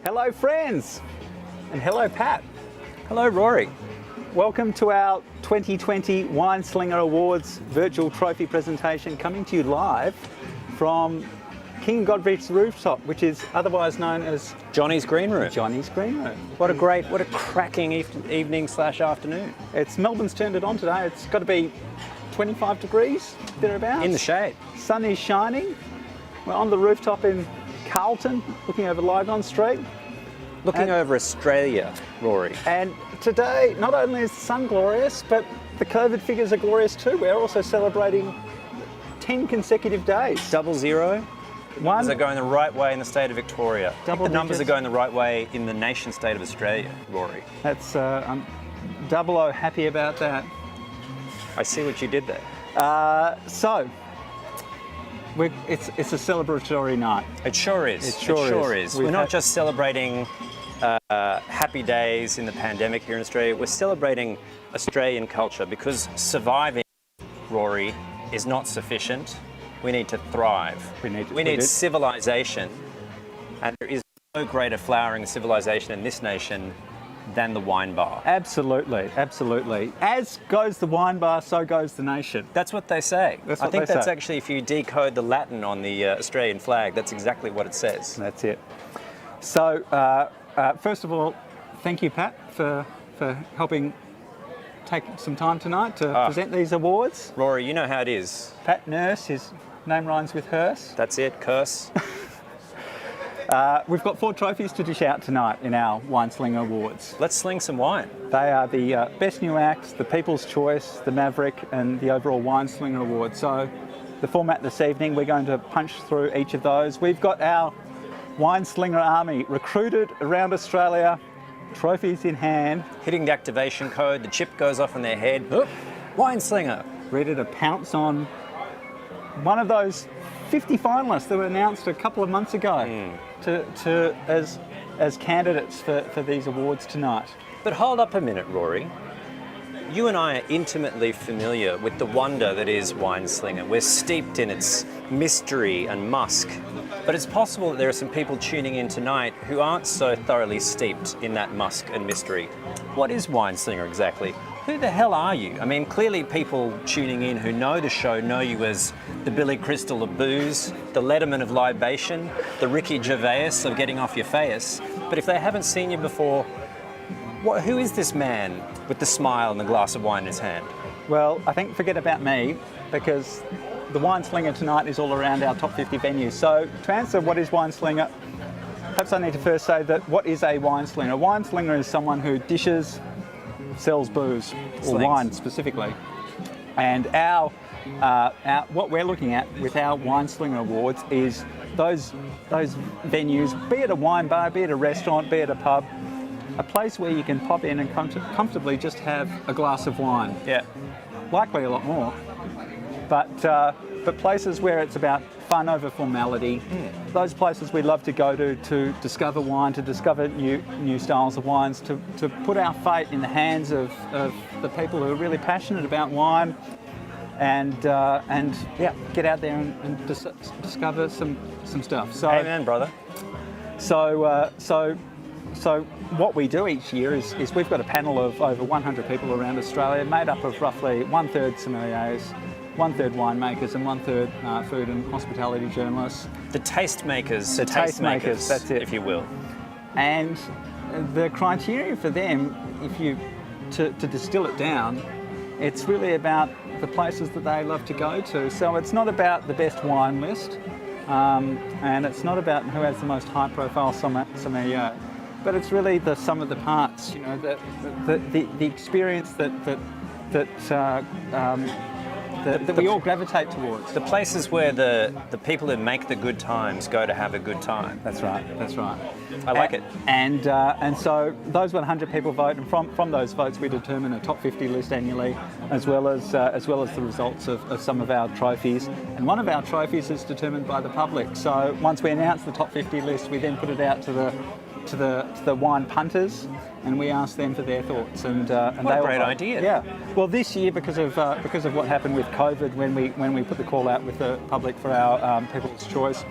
Hello friends, and hello Pat. Hello Rory. Welcome to our 2020 Wineslinger Awards virtual trophy presentation, coming to you live from King Godfrey's rooftop, which is otherwise known as Johnny's Green Room. Johnny's Green Room. What a cracking evening / afternoon. It's Melbourne's turned it on today. It's got to be 25 degrees, thereabouts. In the shade. Sun is shining. We're on the rooftop in Carlton, looking over Lygon Street. Looking over Australia, Rory. And today, not only is the sun glorious, but the COVID figures are glorious too. We're also celebrating 10 consecutive days. 00. Numbers are going the right way in the state of Victoria. I think the numbers are going the right way in the nation state of Australia, Rory. That's, I'm 00 happy about that. I see what you did there. It's a celebratory night. It sure is. It sure is. We're not just celebrating happy days in the pandemic here in Australia. We're celebrating Australian culture because surviving, Rory, is not sufficient. We need to thrive. We need civilization, and there is no greater flowering civilization in this nation than the wine bar. Absolutely, absolutely. As goes the wine bar, so goes the nation. That's what they say. That's what I think they that's say. actually, if you decode the Latin on the Australian flag, that's exactly what it says. That's it. So, first of all, thank you, Pat, for helping take some time tonight to present these awards. Rory, you know how it is. Pat Nurse, his name rhymes with hearse. That's it, curse. We've got 4 trophies to dish out tonight in our Wineslinger Awards. Let's sling some wine. They are the Best New Act, the People's Choice, the Maverick, and the overall Wineslinger Award. So the format this evening, we're going to punch through each of those. We've got our Wineslinger army recruited around Australia, trophies in hand. Hitting the activation code, the chip goes off on their head. Oh, Wineslinger. Ready to pounce on one of those 50 finalists that were announced a couple of months ago as candidates for these awards tonight. But hold up a minute, Rory. You and I are intimately familiar with the wonder that is Wineslinger. We're steeped in its mystery and musk. But it's possible that there are some people tuning in tonight who aren't so thoroughly steeped in that musk and mystery. What is Wineslinger exactly? Who the hell are you? I mean, clearly people tuning in who know the show know you as the Billy Crystal of booze, the Letterman of libation, the Ricky Gervais of getting off your face. But if they haven't seen you before, who is this man with the smile and the glass of wine in his hand? Well, I think forget about me, because the Wineslinger tonight is all around our top 50 venues. So to answer what is Wineslinger, perhaps I need to first say that what is a Wineslinger? A Wineslinger is someone who dishes, sells booze, or wine specifically. And what we're looking at with our Wineslinger Awards is those venues, be it a wine bar, be it a restaurant, be it a pub, a place where you can pop in and comfortably just have a glass of wine. Yeah. Likely a lot more. But places where it's about fun over formality, those places we love to go to discover wine, to discover new styles of wines, to put our fate in the hands of the people who are really passionate about wine, and get out there and discover some stuff. So, amen, brother. So what we do each year is we've got a panel of over 100 people around Australia, made up of roughly 1/3 sommeliers, 1/3 winemakers, and 1/3 food and hospitality journalists. The tastemakers. The tastemakers, that's it. If you will. And the criteria for them, to distill it down, it's really about the places that they love to go to. So it's not about the best wine list, and it's not about who has the most high-profile sommelier, but it's really the sum of the parts. You know, the experience that we all gravitate towards. The places where the people who make the good times go to have a good time. That's right. I like it. And so those 100 people vote, and from those votes we determine a top 50 list annually, as well as the results of some of our trophies. And one of our trophies is determined by the public. So once we announce the top 50 list, we then put it out to the wine punters, and we asked them for their thoughts. And what a great idea! Yeah. Well, this year, because of what happened with COVID, when we put the call out with the public for our People's Choice,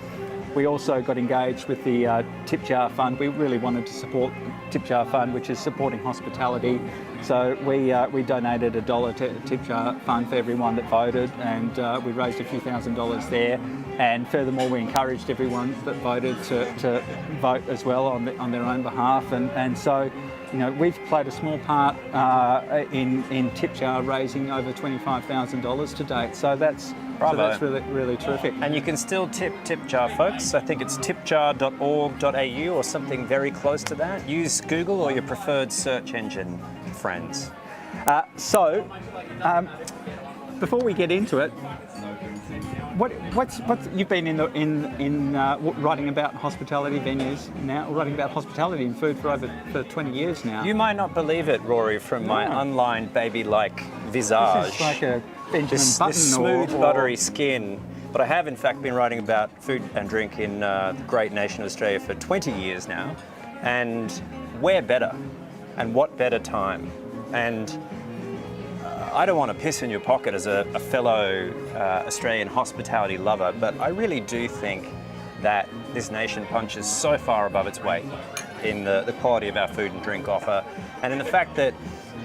We also got engaged with the Tip Jar Fund. We really wanted to support Tip Jar Fund, which is supporting hospitality. So we donated $1 to Tip Jar Fund for everyone that voted, and we raised a few $1,000s there. And furthermore, we encouraged everyone that voted to vote as well on their own behalf. And so, you know, we've played a small part in Tip Jar raising over $25,000 to date. So that's really terrific. And you can still tip Tip Jar, folks. I think it's tipjar.org.au or something very close to that. Use Google or your preferred search engine, friends. Before we get into it, what's you've been in writing about hospitality venues now, writing about hospitality and food for over 20 years now. You might not believe it, Rory, from my unlined baby-like visage. This is like a Benjamin Button this smooth, buttery skin. But I have, in fact, been writing about food and drink in the great nation of Australia for 20 years now. And where better? And what better time? And I don't want to piss in your pocket as a fellow Australian hospitality lover, but I really do think that this nation punches so far above its weight in the quality of our food and drink offer, and in the fact that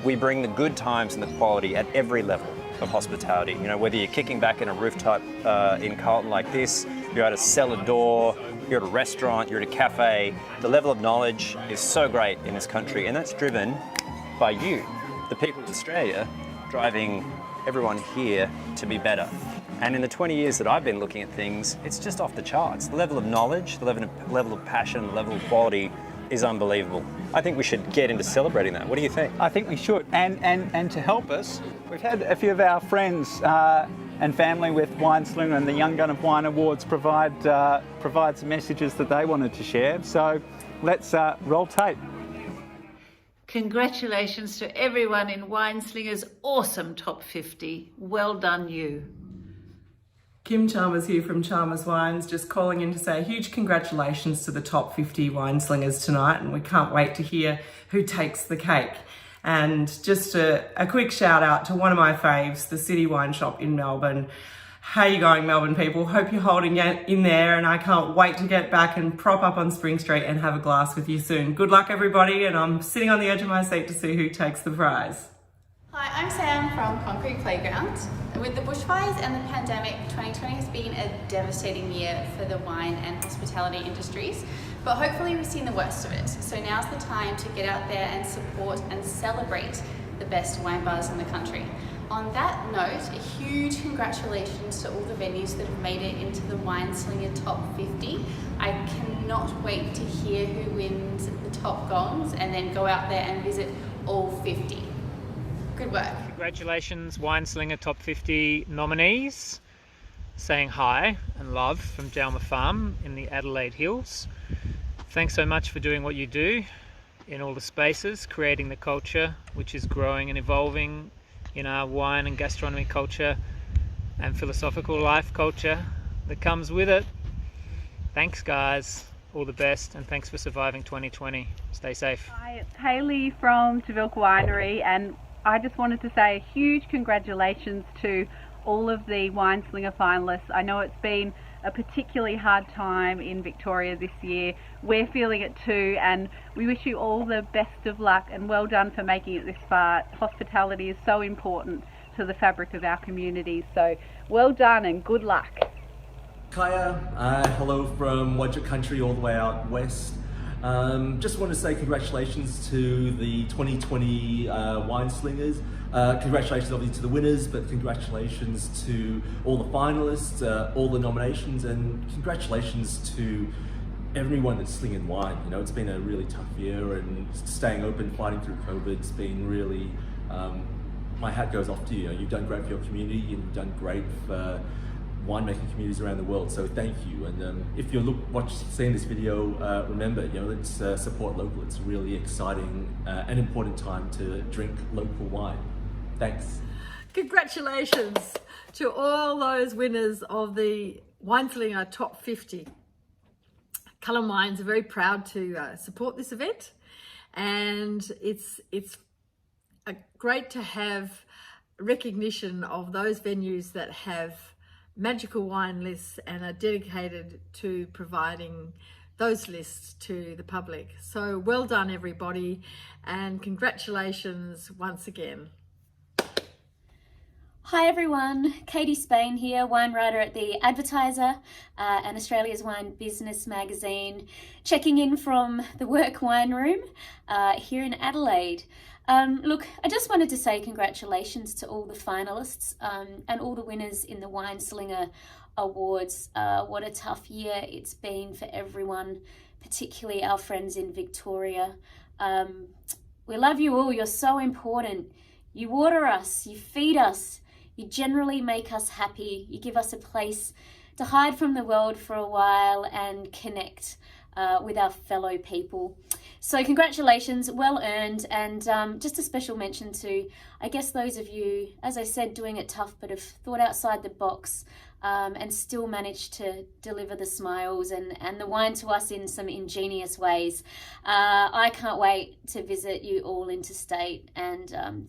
we bring the good times and the quality at every level of hospitality. You know, whether you're kicking back in a rooftop in Carlton like this, you're at a cellar door, you're at a restaurant, you're at a cafe, the level of knowledge is so great in this country, and that's driven by you, the people of Australia, driving everyone here to be better. And in the 20 years that I've been looking at things, it's just off the charts. The level of knowledge, the level of passion, the level of quality is unbelievable. I think we should get into celebrating that. What do you think? I think we should. And to help us, we've had a few of our friends and family with Wineslinger and the Young Gun of Wine Awards provide some messages that they wanted to share. So let's roll tape. Congratulations to everyone in Wineslinger's awesome top 50. Well done, you. Kim Chalmers here from Chalmers Wines, just calling in to say a huge congratulations to the top 50 Wineslingers tonight, and we can't wait to hear who takes the cake. And just a quick shout out to one of my faves, the City Wine Shop in Melbourne. How you going, Melbourne people? Hope you're holding it in there, and I can't wait to get back and prop up on Spring Street and have a glass with you soon. Good luck, everybody, and I'm sitting on the edge of my seat to see who takes the prize. Hi, I'm Sam from Concrete Playground. With the bushfires and the pandemic, 2020 has been a devastating year for the wine and hospitality industries, but hopefully we've seen the worst of it. So now's the time to get out there and support and celebrate the best wine bars in the country. On that note, a huge congratulations to all the venues that have made it into the Wineslinger Top 50. I cannot wait to hear who wins the top gongs and then go out there and visit all 50. Good work. Congratulations, Wineslinger Top 50 nominees. Saying hi and love from JAUMA Farm in the Adelaide Hills. Thanks so much for doing what you do in all the spaces, creating the culture which is growing and evolving in our wine and gastronomy culture and philosophical life culture that comes with it. Thanks guys, all the best, and thanks for surviving 2020. Stay safe. Hi, it's Hayley from TAHBILK Winery, and I just wanted to say a huge congratulations to all of the Wineslinger finalists. I know it's been a particularly hard time in Victoria this year. We're feeling it too, and we wish you all the best of luck, and well done for making it this far. Hospitality is so important to the fabric of our communities, so well done and good luck. Kaya, hello from Wajak country all the way out west. Just want to say congratulations to the 2020 Wineslingers. Congratulations obviously to the winners, but congratulations to all the finalists, all the nominations, and congratulations to everyone that's slinging wine. You know, it's been a really tough year, and staying open, fighting through COVID's been really, my hat goes off to you. You've done great for your community, and you've done great for winemaking communities around the world, so thank you. And if you're seeing this video, remember, you know, let's support local. It's a really exciting and important time to drink local wine. Thanks. Congratulations to all those winners of the Wineslinger Top 50. Cullen Wines are very proud to support this event, and it's great to have recognition of those venues that have magical wine lists and are dedicated to providing those lists to the public. So well done everybody, and congratulations once again. Hi everyone, KATIESPAIN here, wine writer at the Advertiser and Australia's Wine Business magazine, checking in from the work wine room here in Adelaide. Look, I just wanted to say congratulations to all the finalists and all the winners in the Wineslinger Awards. What a tough year it's been for everyone, particularly our friends in Victoria. We love you all, you're so important. You water us, you feed us, you generally make us happy. You give us a place to hide from the world for a while and connect with our fellow people. So congratulations, well earned, and just a special mention to, I guess, those of you, as I said, doing it tough, but have thought outside the box and still managed to deliver the smiles and the wine to us in some ingenious ways. I can't wait to visit you all interstate and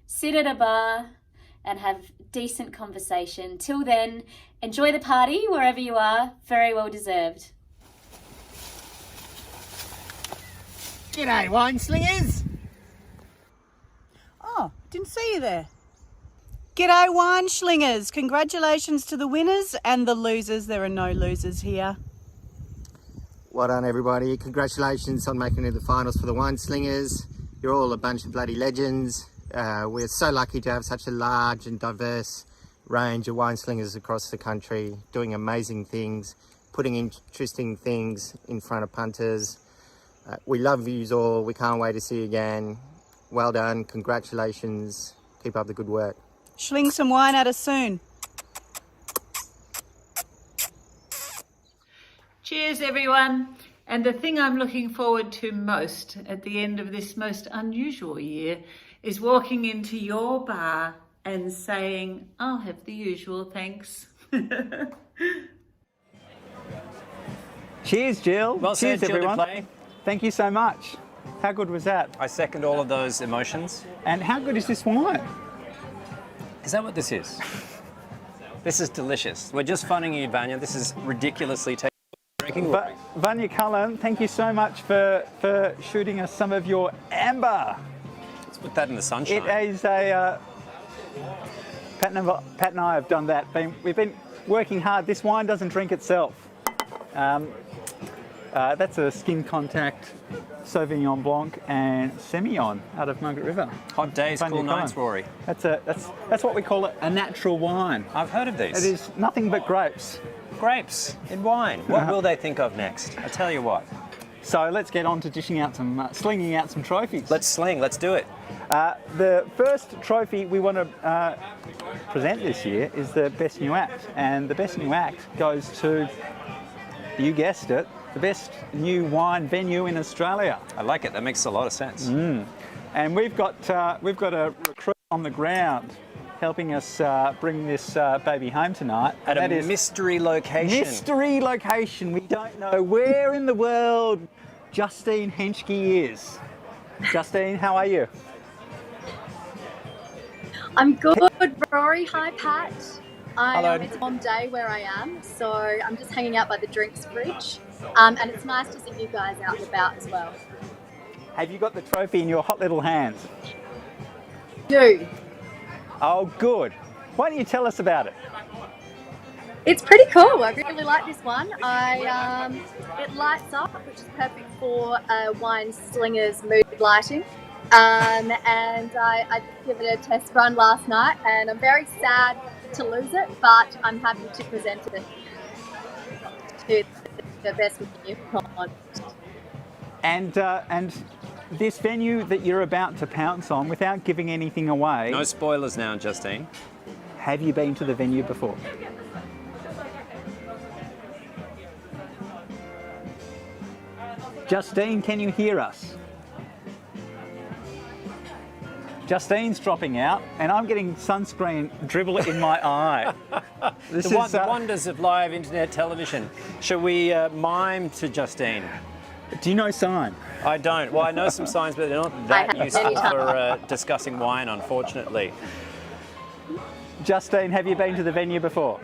sit at a bar and have decent conversation. Till then, enjoy the party wherever you are, very well deserved. G'day, wine slingers. Oh, didn't see you there. G'day, wine slingers. Congratulations to the winners and the losers. There are no losers here. Well done, everybody. Congratulations on making it to the finals for the wine slingers. You're all a bunch of bloody legends. We're so lucky to have such a large and diverse range of wine slingers across the country, doing amazing things, putting interesting things in front of punters. We love yous all. We can't wait to see you again. Well done. Congratulations. Keep up the good work. Schling some wine at us soon. Cheers, everyone. And the thing I'm looking forward to most at the end of this most unusual year is walking into your bar and saying, I'll have the usual, thanks. Cheers, Jill. Well Cheers, said, Jill everyone. DUPLEIX. Thank you so much. How good was that? I second all of those emotions. And how good is this wine? Is that what this is? This is delicious. We're just funning you, Vanya. This is ridiculously tasty. But Vanya Cullen, thank you so much for shooting us some of your amber. Let's put that in the sunshine. It is a... Pat and I have done that. We've been working hard. This wine doesn't drink itself. That's a skin contact Sauvignon Blanc and Semillon out of Margaret River. Hot days, cool nights, Rory. That's what we call it, a natural wine. I've heard of these. It is nothing but grapes. Grapes in wine. What will they think of next? I tell you what. So let's get on to dishing out some, slinging out some trophies. Let's sling. Let's do it. The first trophy we want to present this year is the Best New Act, and the Best New Act goes to, you guessed it, the best new wine venue in Australia. I like it. That makes a lot of sense. And we've got a recruit on the ground helping us bring this baby home tonight. At a mystery location. Mystery location. We don't know where in the world Justine Henschke is. Justine, how are you? I'm good, Rory. Hi, Pat. Hello. It's a warm day where I am, so I'm just hanging out by the drinks fridge. And it's nice to see you guys out and about as well. Have you got the trophy in your hot little hands? Do. Oh, good. Why don't you tell us about it? It's pretty cool. I really like this one. It lights up, which is perfect for wine slingers mood lighting. And I gave it a test run last night, and I'm very sad to lose it, but I'm happy to present it to the best venue. And this venue that you're about to pounce on, without giving anything away... No spoilers now, Justine. Have you been to the venue before? Justine, can you hear us? Justine's dropping out, and I'm getting sunscreen dribble in my eye. The wonders of live internet television. Shall we mime to Justine? Do you know sign? I don't. Well, I know some signs, but they're not that useful for discussing wine, unfortunately. Justine, have you been to the venue before?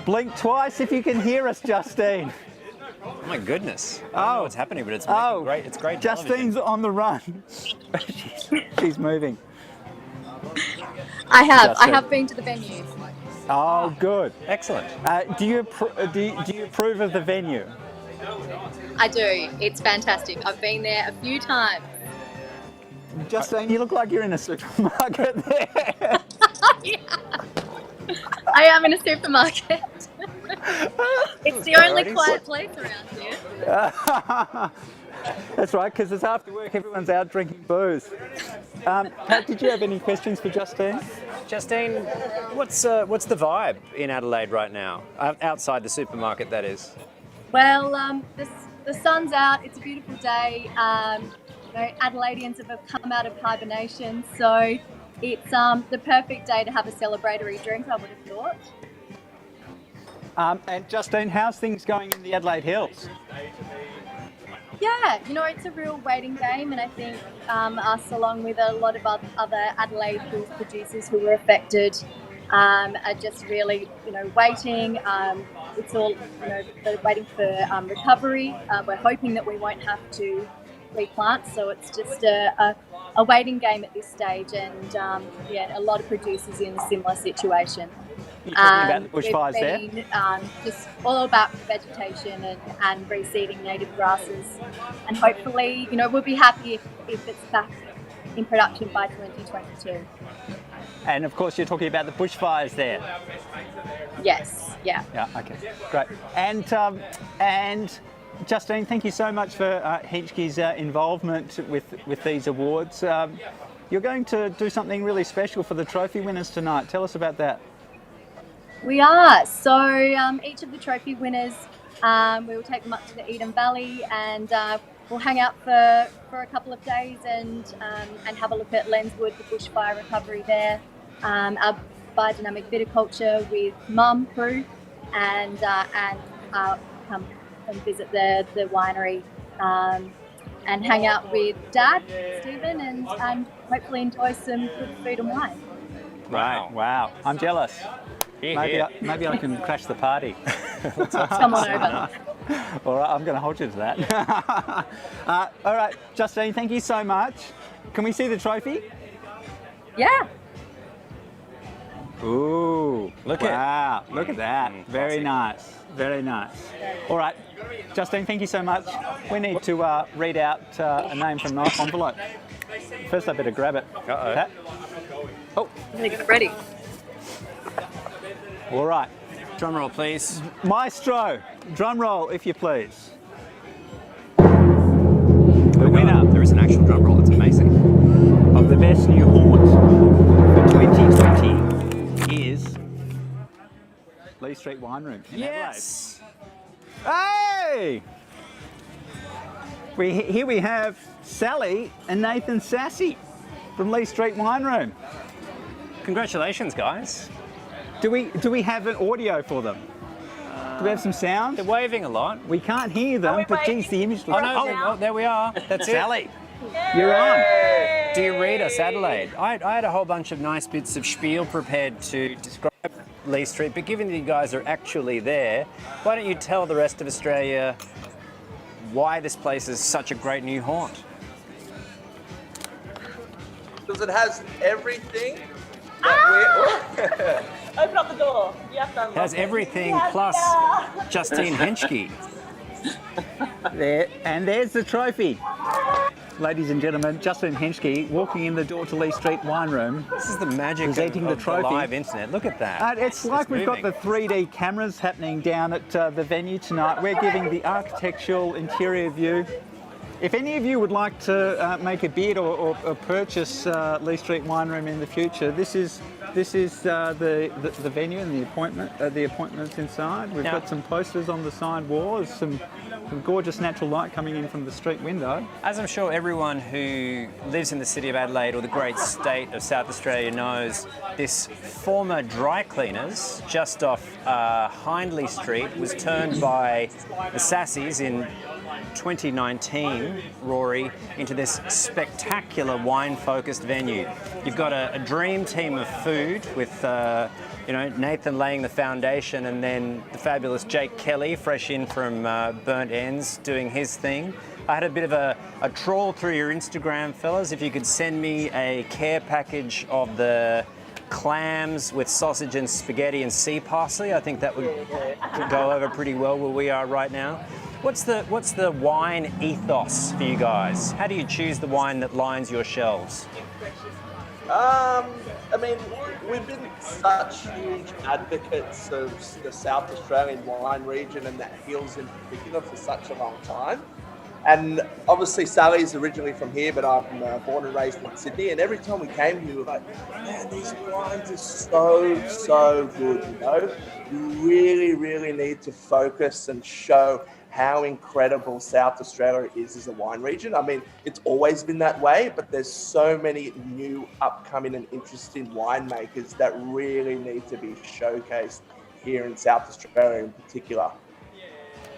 Blink twice if you can hear us, Justine. Oh my goodness. I don't know what's happening, but it's great. It's great. Justine's on the run. She's moving. I have been to the venue. Oh, good. Excellent. Do you approve of the venue? I do. It's fantastic. I've been there a few times. Justine, you look like you're in a supermarket there. I am in a supermarket. It's the only quiet place around here. That's right, because it's after work, everyone's out drinking booze. Pat, did you have any questions for Justine? Justine, what's the vibe in Adelaide right now? Outside the supermarket, that is. Well, the sun's out. It's a beautiful day. Adelaideans have come out of hibernation, so it's the perfect day to have a celebratory drink, I would have thought. And Justine, how's things going in the Adelaide Hills? Yeah, it's a real waiting game, and I think us, along with a lot of other Adelaide Hills producers who were affected, are just really, waiting. It's all, they're waiting for recovery. We're hoping that we won't have to replant, so it's just a waiting game at this stage, and a lot of producers in a similar situation. You're talking about the bushfires there? Just all about vegetation and reseeding native grasses, and hopefully, we'll be happy if it's back in production by 2022. And of course, you're talking about the bushfires there. Yes, yeah. Yeah, okay, great. And Justine, thank you so much for Henschke's involvement with these awards. You're going to do something really special for the trophy winners tonight. Tell us about that. We are. So each of the trophy winners, we will take them up to the Eden Valley, and we'll hang out for a couple of days and have a look at Lenswood, the bushfire recovery there, our biodynamic viticulture with Mum crew, and come and visit the winery and hang out with Dad, Stephen, and hopefully enjoy some good food and wine. Right, wow. I'm jealous. Maybe I can crash the party. Come on over. All right, I'm going to hold you to that. All right, Justine, thank you so much. Can we see the trophy? Yeah. Ooh, look at that. Very nice, very nice. All right, Justine, thank you so much. We need to read out a name from the envelope. First, I better grab it. Uh-oh. Pat? Oh. Get it ready. All right. Drum roll, please. Maestro, drum roll, if you please. The winner. There is an actual drum roll. It's amazing. Of the best new haunt for 2020 is Lee Street Wine Room in Yes. Adelaide. Hey! Here we have Sally and Nathan Sassy from Lee Street Wine Room. Congratulations, guys. Do we have an audio for them? Do we have some sound? They're waving a lot. We can't hear them, but geez, the image looks... Oh, there we are. That's it. Sally, you're on. Do you read us, Adelaide? I had a whole bunch of nice bits of spiel prepared to describe Lee Street, but given that you guys are actually there, why don't you tell the rest of Australia why this place is such a great new haunt? Because it has everything Open up the door. You have to unlock It has everything plus Justine Henschke. There, and there's the trophy. Ladies and gentlemen, Justine Henschke walking in the door to Lee Street Wine Room. This is the magic presenting of the trophy. The live internet. Look at that. It's like we've got the 3D cameras happening down at the venue tonight. We're giving the architectural interior view. If any of you would like to make a bid or purchase Lee Street Wine Room in the future, this is the venue and the appointments inside. We've got some posters on the side walls, some gorgeous natural light coming in from the street window. As I'm sure everyone who lives in the city of Adelaide or the great state of South Australia knows, this former dry cleaners just off Hindley Street was turned by the Sassies in 2019, Rory, into this spectacular wine-focused venue. You've got a dream team of food with, you know, Nathan laying the foundation, and then the fabulous Jake Kelly, fresh in from Burnt Ends, doing his thing. I had a bit of a trawl through your Instagram, fellas. If you could send me a care package of the clams with sausage and spaghetti and sea parsley, I think that would go over pretty well where we are right now. What's the wine ethos for you guys? How do you choose the wine that lines your shelves? I mean, we've been such huge advocates of the South Australian wine region and the hills in particular for such a long time. And obviously Sally's originally from here, but I'm born and raised in Sydney. And every time we came here, we were like, man, these wines are so good, you know? You really, really need to focus and show how incredible South Australia is as a wine region. I mean, it's always been that way, but there's so many new upcoming and interesting winemakers that really need to be showcased here in South Australia in particular.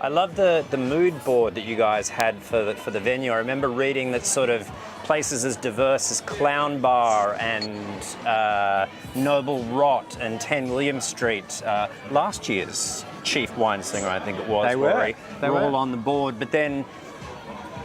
I love the mood board that you guys had for the venue. I remember reading that sort of places as diverse as Clown Bar and Noble Rot and 10 William Street, last year's Chief Wineslinger, I think it was. They were. They were all on the board, but then,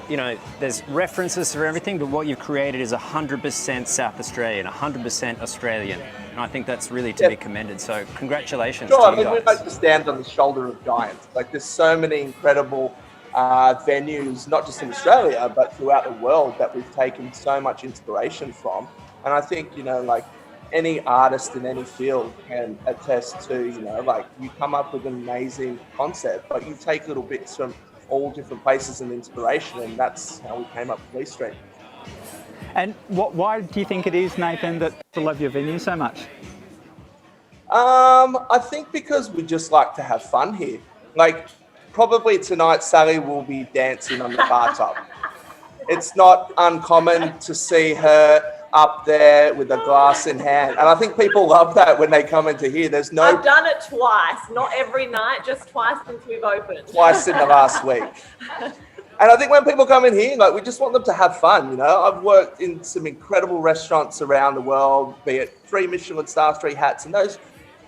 you know, there's references for everything, but what you've created is 100% South Australian, 100% Australian. And I think that's really to be commended. So congratulations to you I mean, guys. we like to stand on the shoulder of giants. Like, there's so many incredible venues, not just in Australia, but throughout the world that we've taken so much inspiration from. And I think, you know, like any artist in any field can attest to, you know, like you come up with an amazing concept, but you take little bits from all different places and inspiration, and that's how we came up with Lee Street. And why do you think it is, Nathan, that people love your venue so much? I think because we just like to have fun here. Like, probably tonight Sally will be dancing on the bathtub. It's not uncommon to see her up there with a glass in hand. And I think people love that when they come into here. There's no... I've done it twice, not every night, just twice since we've opened. Twice in the last week. And I think when people come in here, like, we just want them to have fun, you know? I've worked in some incredible restaurants around the world, be it 3 Michelin star, 3 hats, and those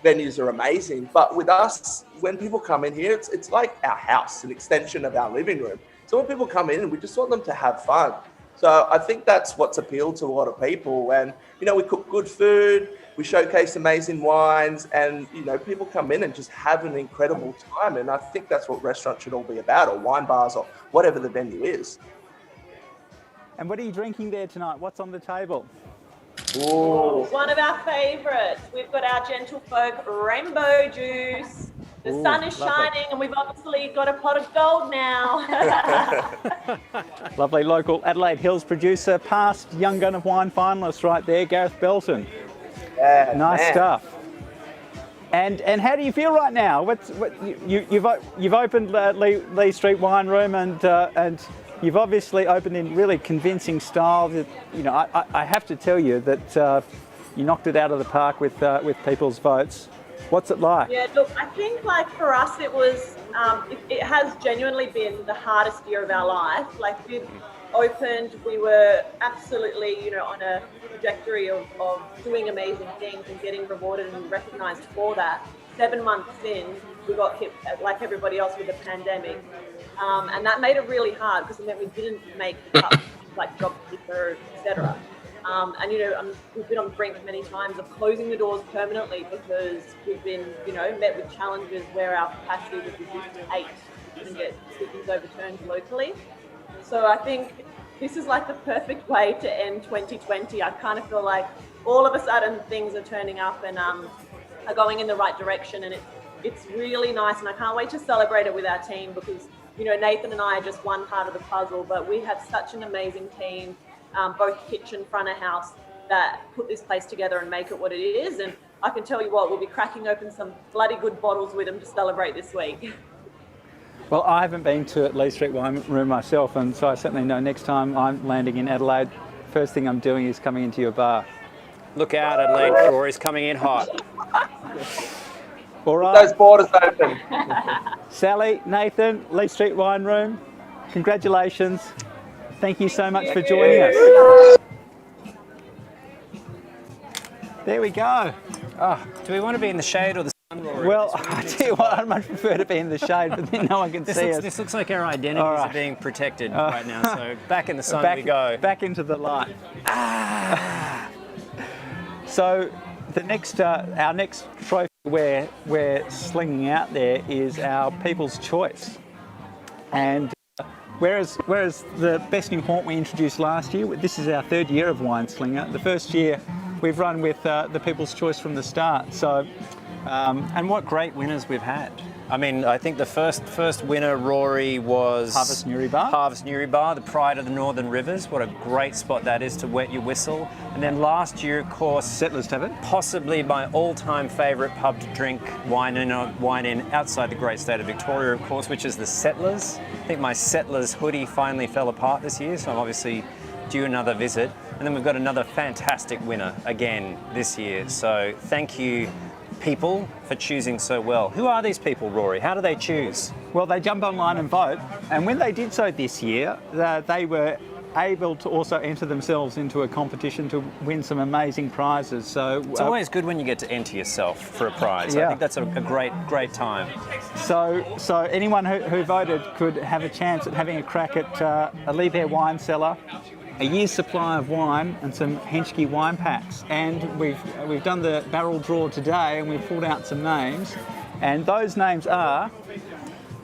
venues are amazing. But with us, when people come in here, it's like our house, an extension of our living room. So when people come in, we just want them to have fun. So I think that's what's appealed to a lot of people. And, you know, we cook good food, we showcase amazing wines, and, you know, people come in and just have an incredible time. And I think that's what restaurants should all be about, or wine bars, or whatever the venue is. And what are you drinking there tonight? What's on the table? Ooh. One of our favourites. We've got our Gentlefolk Rainbow Juice. The sun is shining, and we've obviously got a pot of gold now. Lovely local Adelaide Hills producer, past Young Gun of Wine finalist right there, Gareth Belton. Yeah, nice stuff. And how do you feel right now? You've opened Lee Street Wine Room, and you've obviously opened in really convincing style. You know, I have to tell you that you knocked it out of the park with people's votes. What's it like? Yeah, look, I think like for us it was, it has genuinely been the hardest year of our life. Like, we opened, we were absolutely, you know, on a trajectory of doing amazing things and getting rewarded and recognised for that. 7 months in, we got hit like everybody else with the pandemic. And that made it really hard because it meant we didn't make the cut, like JobKeeper, etc. And, you know, we've been on the brink many times of closing the doors permanently because we've been, you know, met with challenges where our capacity was reduced to 8 and get decisions overturned locally. So I think this is like the perfect way to end 2020. I kind of feel like all of a sudden things are turning up and are going in the right direction, and it's really nice, and I can't wait to celebrate it with our team because, you know, Nathan and I are just one part of the puzzle, but we have such an amazing team. Both kitchen, front of house, that put this place together and make it what it is. And I can tell you what, we'll be cracking open some bloody good bottles with them to celebrate this week. Well, I haven't been to Lee Street Wine Room myself, and so I certainly know next time I'm landing in Adelaide, first thing I'm doing is coming into your bar. Look out, Adelaide, Rory's coming in hot. All right. Those borders open. Sally, Nathan, Lee Street Wine Room, congratulations. Thank you so much for joining us. There we go. Oh, do we want to be in the shade or the sun, Rory? Well, I tell you what, I'd much prefer to be in the shade, but then no one can see us. This looks like our identities are being protected right now, so back in the sun we go. Back into the light. So the next, our next trophy we're slinging out there is our People's Choice. And whereas the Best New Haunt we introduced last year, this is our 3rd year of Wineslinger. The first year we've run with the People's Choice from the start. So, and what great winners we've had. I mean, I think the first winner, Rory, was Harvest Newry Bar. Harvest Newry Bar, the pride of the Northern Rivers. What a great spot that is to wet your whistle. And then last year, of course, Settlers Tavern. Possibly my all-time favourite pub to drink wine in outside the great state of Victoria, of course, which is the Settlers. I think my Settlers hoodie finally fell apart this year, so I'm obviously due another visit. And then we've got another fantastic winner again this year. So thank you, people, for choosing so well. Who are these people, Rory? How do they choose? Well, they jump online and vote, and when they did so this year, they were able to also enter themselves into a competition to win some amazing prizes. So it's always good when you get to enter yourself for a prize. Yeah. I think that's a great time. So anyone who voted could have a chance at having a crack at a Leave Air wine cellar, a year's supply of wine and some Henschke wine packs. And we've done the barrel draw today, and we've pulled out some names. And those names are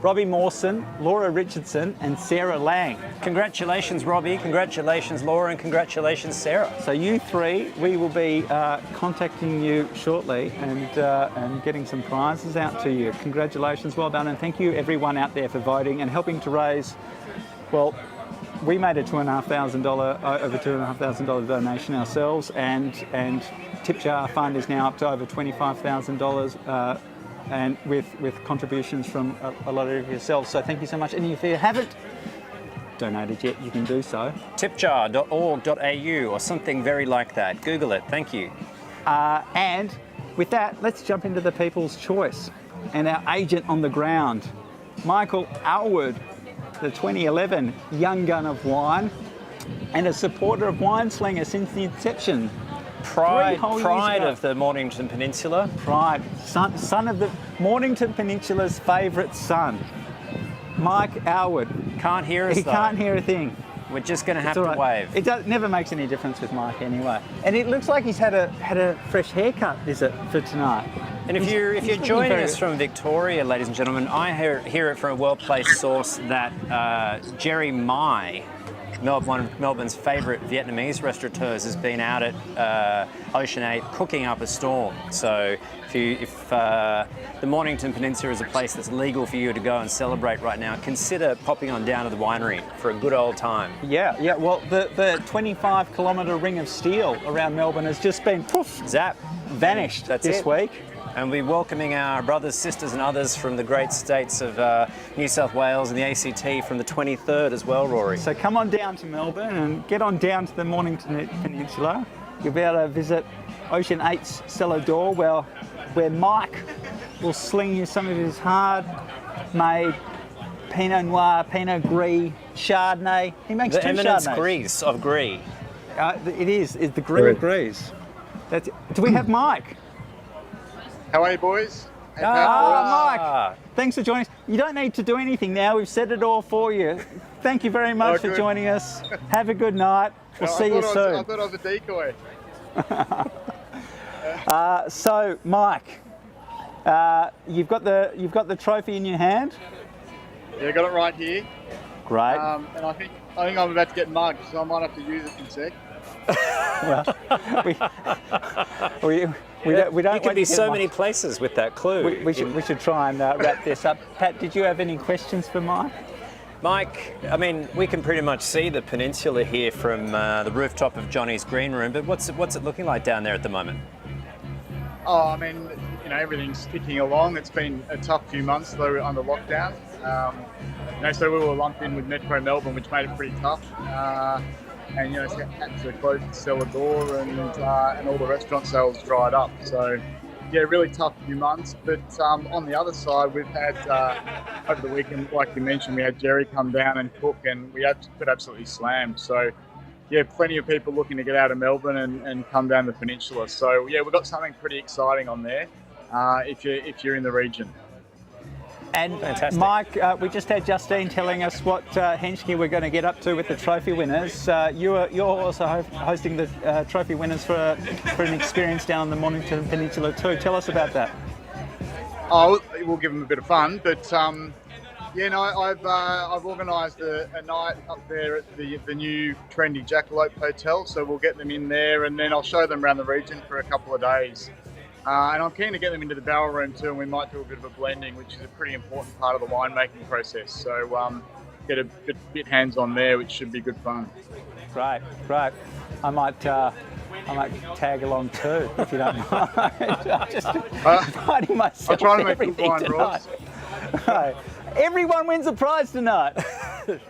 Robbie Mawson, Laura Richardson and Sarah Lang. Congratulations, Robbie. Congratulations, Laura, and congratulations, Sarah. So you three, we will be contacting you shortly and getting some prizes out to you. Congratulations, well done, and thank you everyone out there for voting and helping to raise, well, we made a over $2,500 donation ourselves, and Tip Jar Fund is now up to over $25,000, and with contributions from a lot of yourselves. So thank you so much. And if you haven't donated yet, you can do so. tipjar.org.au or something very like that. Google it. Thank you. And with that, let's jump into the People's Choice and our agent on the ground, Michael Alwood, the 2011 Young Gun of Wine, and a supporter of Wineslinger since the inception. Pride of the Mornington Peninsula. Pride, son of the Mornington Peninsula's favourite son, Mike Alwood. Can't hear us. He can't hear a thing. We're just going to have to wave. It never makes any difference with Mike anyway. And it looks like he's had a fresh haircut, is it, for tonight? And if you're joining us from Victoria, ladies and gentlemen, I hear it from a well-placed source that Jerry Mai, one of Melbourne's favourite Vietnamese restaurateurs, has been out at Ocean 8 cooking up a storm. So if the Mornington Peninsula is a place that's legal for you to go and celebrate right now, consider popping on down to the winery for a good old time. Yeah. Well, the 25-kilometre ring of steel around Melbourne has just been vanished this week. And we're welcoming our brothers, sisters and others from the great states of New South Wales and the ACT from the 23rd as well, Rory. So come on down to Melbourne and get on down to the Mornington Peninsula. You'll be able to visit Ocean 8's cellar door where Mike will sling you some of his hard-made Pinot Noir, Pinot Gris, Chardonnay. He makes the two eminence Chardonnays. Gris of Gris. It's the Gris of Gris. Do we have Mike? How are you, boys? Mike, thanks for joining us. You don't need to do anything now. We've said it all for you. Thank you very much for joining us. Have a good night. We'll see you soon. I thought I was a decoy. So, Mike, you've got the trophy in your hand. Yeah, I got it right here. Great. And I think I'm about to get mugged, so I might have to use it in a sec. We don't. You could be so many places with that clue. We should try and wrap this up. Pat, did you have any questions for Mike? Mike, I mean, we can pretty much see the peninsula here from the rooftop of Johnny's Green Room, but what's it looking like down there at the moment? Oh, I mean, everything's ticking along. It's been a tough few months, though, under lockdown. So we were lumped in with Metro Melbourne, which made it pretty tough. And had to close the cellar door, and all the restaurant sales dried up. So really tough few months. But on the other side, we've had over the weekend, like you mentioned, we had Jerry come down and cook, and we got absolutely slammed. So yeah, plenty of people looking to get out of Melbourne and come down the peninsula. So yeah, we've got something pretty exciting on there if you're in the region. And Fantastic. Mike, we just had Justine telling us what Henschke we're going to get up to with the trophy winners. You're also hosting the trophy winners for an experience down the Mornington Peninsula too. Tell us about that. Oh, we'll give them a bit of fun, but yeah, no, I've organised a night up there at the new trendy Jackalope Hotel, so we'll get them in there, and then I'll show them around the region for a couple of days. And I'm keen to get them into the barrel room too, and we might do a bit of a blending, which is a pretty important part of the winemaking process. So get a bit hands-on there, which should be good fun. Great. I might tag along too, if you don't mind. I'm just inviting myself. I'll try to make everything good wine, tonight. Ross. Everyone wins a prize tonight.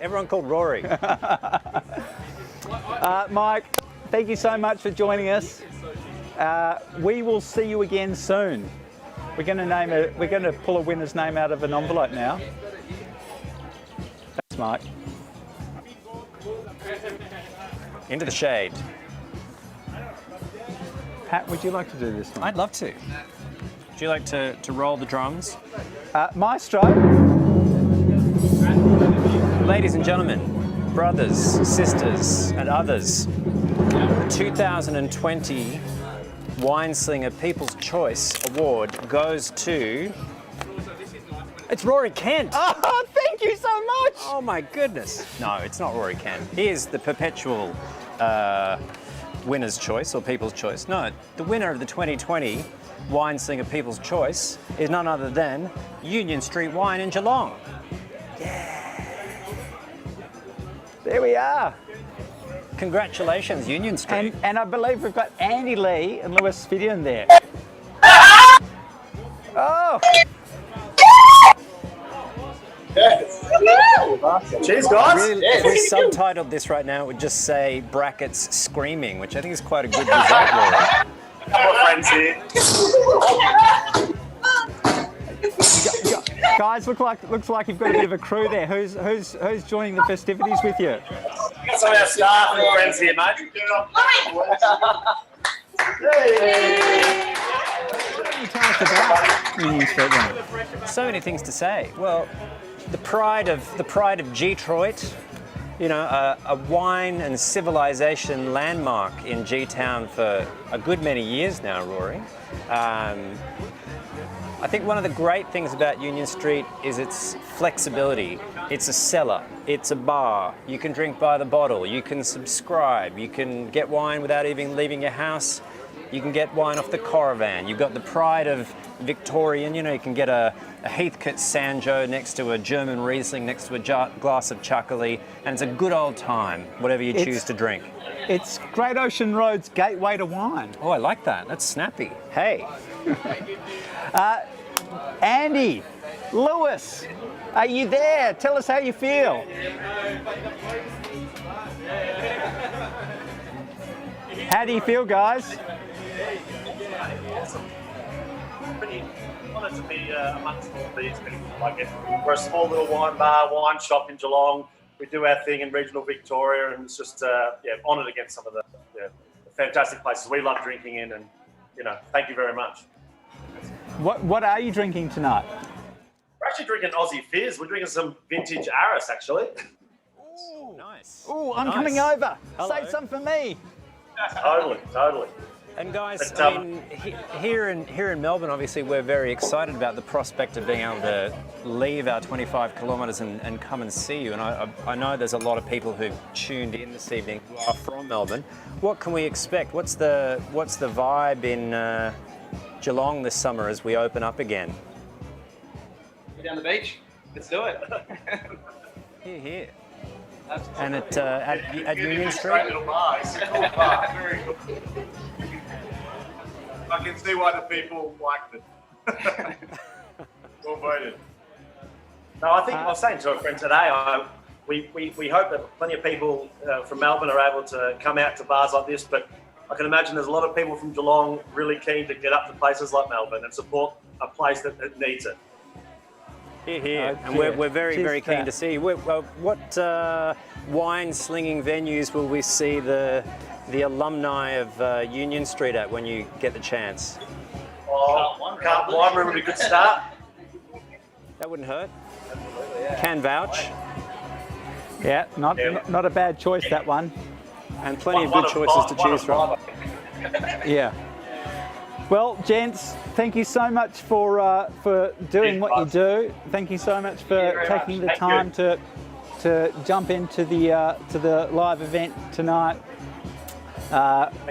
Everyone called Rory. Mike, thank you so much for joining us. We will see you again soon. We're going to pull a winner's name out of an envelope now. Thanks, Mike. Into the shade. Pat, would you like to do this one? I'd love to. Would you like to roll the drums? Maestro. Ladies and gentlemen, brothers, sisters, and others, the 2020 Wineslinger People's Choice Award goes to... It's Rory Kent. Oh, thank you so much. Oh my goodness. No, it's not Rory Kent. He is the perpetual winner's choice or people's choice. No, the winner of the 2020 Wineslinger People's Choice is none other than Union Street Wine in Geelong. There we are. Congratulations, Union Street. And I believe we've got Andy Lee and Lewis Fidian there. Oh! Cheers, guys. Really, if we subtitled this right now, it would just say brackets screaming, which I think is quite a good result, Rory. A couple of friends here. Guys, looks like you've got a bit of a crew there. Who's joining the festivities with you? We've got some of our staff and friends here, mate. Tell us about Union Street Wine. So many things to say. Well, the pride of Detroit, you know, a wine and civilization landmark in G-Town for a good many years now, Rory. I think one of the great things about Union Street is its flexibility. It's a cellar, it's a bar, you can drink by the bottle, you can subscribe, you can get wine without even leaving your house, you can get wine off the caravan, you've got the pride of Victorian, you know, you can get a Heathcote Sanjo next to a German Riesling, next to a glass of Chuckley, and it's a good old time, whatever you choose to drink. It's Great Ocean Road's gateway to wine. Oh, I like that, that's snappy. Hey. Andy, Lewis, are you there? Tell us how you feel. How do you feel, guys? Pretty honoured to be amongst all these people. Like we're a small little wine bar, wine shop in Geelong. We do our thing in regional Victoria, and it's just honoured against some of the fantastic places we love drinking in. And thank you very much. What are you drinking tonight? We're actually drinking Aussie Fizz. We're drinking some vintage Aris, actually. Ooh, nice. Ooh, I'm nice. coming over. Hello. Save some for me. Totally. And guys, I mean, here in Melbourne, obviously, we're very excited about the prospect of being able to leave our 25 kilometres and come and see you. And I know there's a lot of people who've tuned in this evening who are from Melbourne. What can we expect? What's the vibe in Geelong this summer as we open up again? Get down the beach. Let's do it. Here. And at Union Street. Great little bar. It's a cool bar. Very cool. I can see why the people liked it. Well voted. No, I think I was saying to a friend today, we hope that plenty of people from Melbourne are able to come out to bars like this, but I can imagine there's a lot of people from Geelong really keen to get up to places like Melbourne and support a place that needs it. Here. And we're very, very keen to see. What wine slinging venues will we see the alumni of Union Street at when you get the chance? Oh, Can't Wine Room would be a good start. That wouldn't hurt. Can vouch. Yeah, not a bad choice, that one. And plenty of good choices to choose from. Yeah. Well, gents, thank you so much for doing what you do. Thank you so much for taking the time to jump into the live event tonight.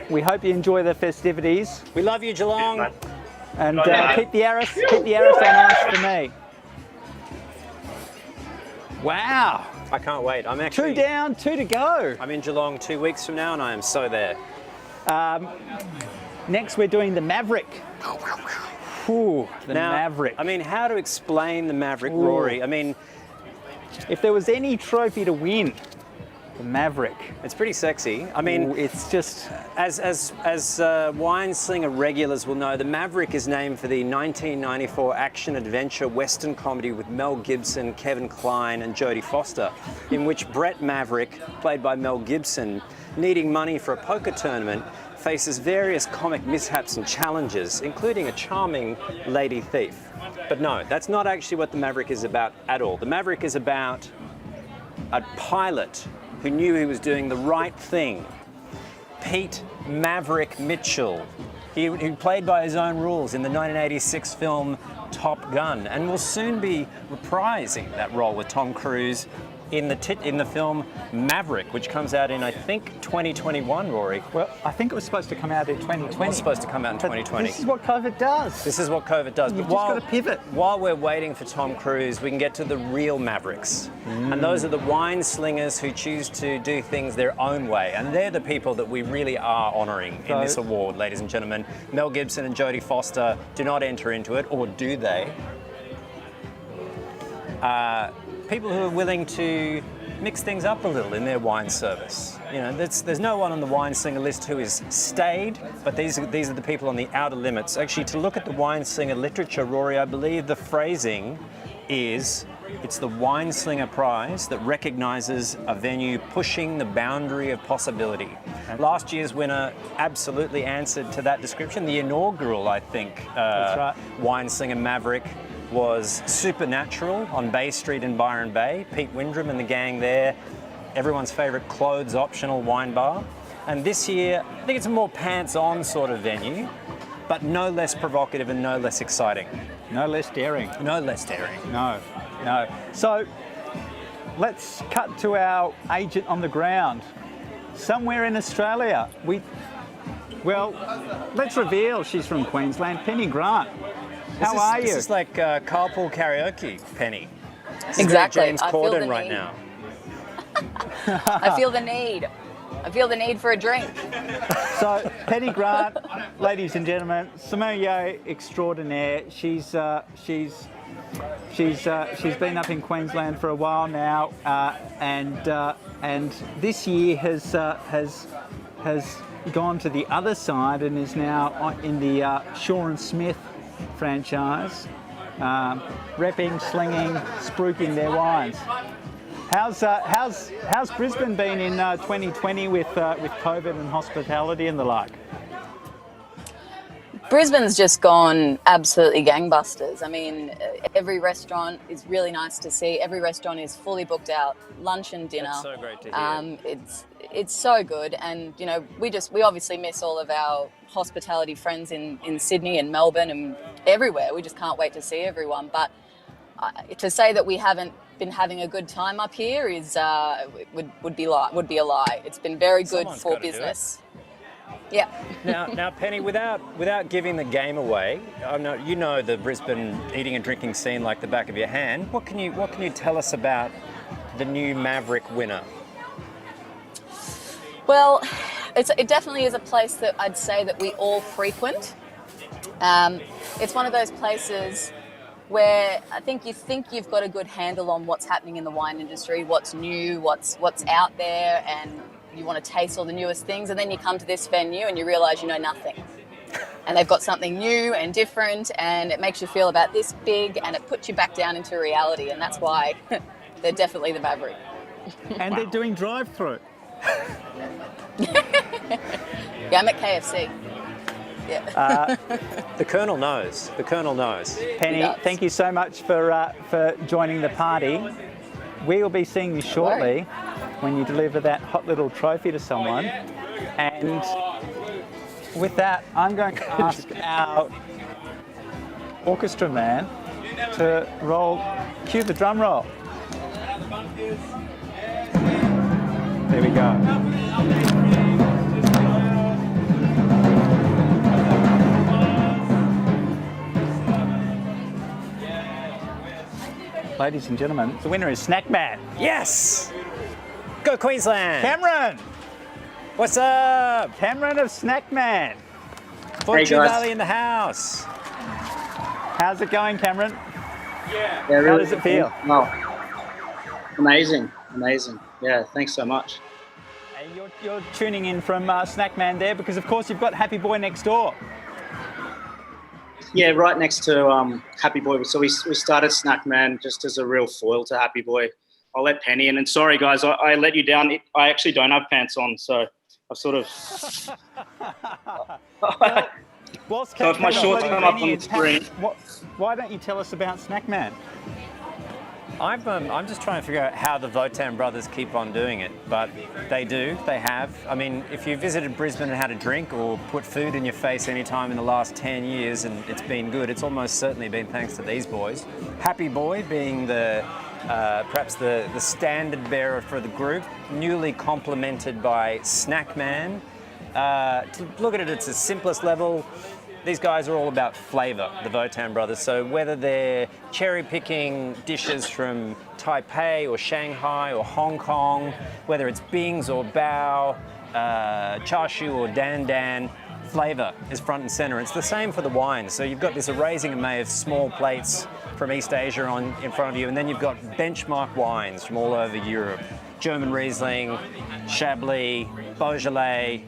We hope you enjoy the festivities. We love you, Geelong. And keep the arrows on ice for me. Wow. I can't wait. I'm actually 2 down, 2 to go. I'm in Geelong 2 weeks from now and I am so there. Next we're doing the Maverick. Ooh, the Maverick. I mean, how to explain the Maverick, Rory? I mean, if there was any trophy to win, the Maverick. It's pretty sexy. I mean, it's just as Wineslinger regulars will know, the Maverick is named for the 1994 action-adventure western comedy with Mel Gibson, Kevin Kline and Jodie Foster, in which Brett Maverick, played by Mel Gibson, needing money for a poker tournament, faces various comic mishaps and challenges, including a charming lady thief. But no, that's not actually what the Maverick is about at all. The Maverick is about a pilot who knew he was doing the right thing. Pete Maverick Mitchell. He played by his own rules in the 1986 film Top Gun and will soon be reprising that role with Tom Cruise in the film Maverick, which comes out in, I think, 2021, Rory. Well, I think it was supposed to come out in 2020. It was supposed to come out in 2020. This is what COVID does. This is what COVID does. You've just got to pivot. While we're waiting for Tom Cruise, we can get to the real Mavericks. And those are the wine slingers who choose to do things their own way. And they're the people that we really are honouring in this award, ladies and gentlemen. Mel Gibson and Jodie Foster do not enter into it, or do they? People who are willing to mix things up a little in their wine service. You know, there's no one on the wine slinger list who is staid, but these are the people on the outer limits. Actually, to look at the wine slinger literature, Rory, I believe the phrasing is, it's the Wine Slinger Prize that recognises a venue pushing the boundary of possibility. Last year's winner absolutely answered to that description. The inaugural, I think, That's right. Wine Slinger Maverick was Supernatural on Bay Street in Byron Bay. Pete Windrum and the gang there. Everyone's favourite clothes optional wine bar. And this year, I think it's a more pants-on sort of venue, but no less provocative and no less exciting. No less daring. No less daring. No. So let's cut to our agent on the ground. Somewhere in Australia, let's reveal she's from Queensland, Penny Grant. How are you? This is like carpool karaoke, Penny. This Exactly. Is James I feel Corden the right need. now. I feel the need. I feel the need for a drink. So, Penny Grant, ladies and gentlemen, sommelier extraordinaire. She's been up in Queensland for a while now, and this year has gone to the other side and is now in the Shaw and Smith franchise, repping, slinging, spruiking their wines. How's Brisbane been in 2020 with COVID and hospitality and the like? Brisbane's just gone absolutely gangbusters. I mean, every restaurant is really nice to see. Every restaurant is fully booked out, lunch and dinner. That's so great to hear. It's so good, and you know, we obviously miss all of our hospitality friends in Sydney and Melbourne and everywhere. We just can't wait to see everyone. But to say that we haven't been having a good time up here is would be a lie. It's been very good for business. Yeah. Now, Penny, without giving the game away, I know you know the Brisbane eating and drinking scene like the back of your hand. What can you tell us about the new Maverick winner? Well, it definitely is a place that I'd say that we all frequent. It's one of those places where I think you've got a good handle on what's happening in the wine industry, what's new, what's out there, and you want to taste all the newest things, and then you come to this venue and you realise you know nothing. And they've got something new and different, and it makes you feel about this big, and it puts you back down into reality, and that's why they're definitely the Maverick. And they're doing drive-through. Yeah, I'm at KFC. Yeah. The Colonel knows. The Colonel knows. Penny, thank you so much for joining the party. We will be seeing you shortly when you deliver that hot little trophy to someone. And with that, I'm going to ask our orchestra man to cue the drum roll. There we go. Ladies and gentlemen, the winner is Snack Man. Yes! Go Queensland! Cameron! What's up? Cameron of Snack Man. Fortune Valley in the house. How's it going, Cameron? Yeah, How really does it feel? Well, amazing, amazing. Yeah, thanks so much. And you're tuning in from Snack Man there because, of course, you've got Happy Boy next door. Yeah, right next to Happy Boy. So we started Snack Man just as a real foil to Happy Boy. I'll let Penny in. And sorry, guys, I let you down. I actually don't have pants on, so I've sort of... So if my shorts come up on the screen... Why don't you tell us about Snack Man? I'm just trying to figure out how the Votan brothers keep on doing it, but they do, they have. I mean, if you visited Brisbane and had a drink or put food in your face any time in the last 10 years and it's been good, it's almost certainly been thanks to these boys. Happy Boy being perhaps the standard bearer for the group, newly complemented by Snack Man. To look at it at its simplest level, these guys are all about flavour, the Votan brothers. So whether they're cherry-picking dishes from Taipei or Shanghai or Hong Kong, whether it's Bings or Bao, Char Siu or Dan Dan, flavour is front and centre. It's the same for the wine. So you've got this erasing array of small plates from East Asia in front of you, and then you've got benchmark wines from all over Europe. German Riesling, Chablis, Beaujolais.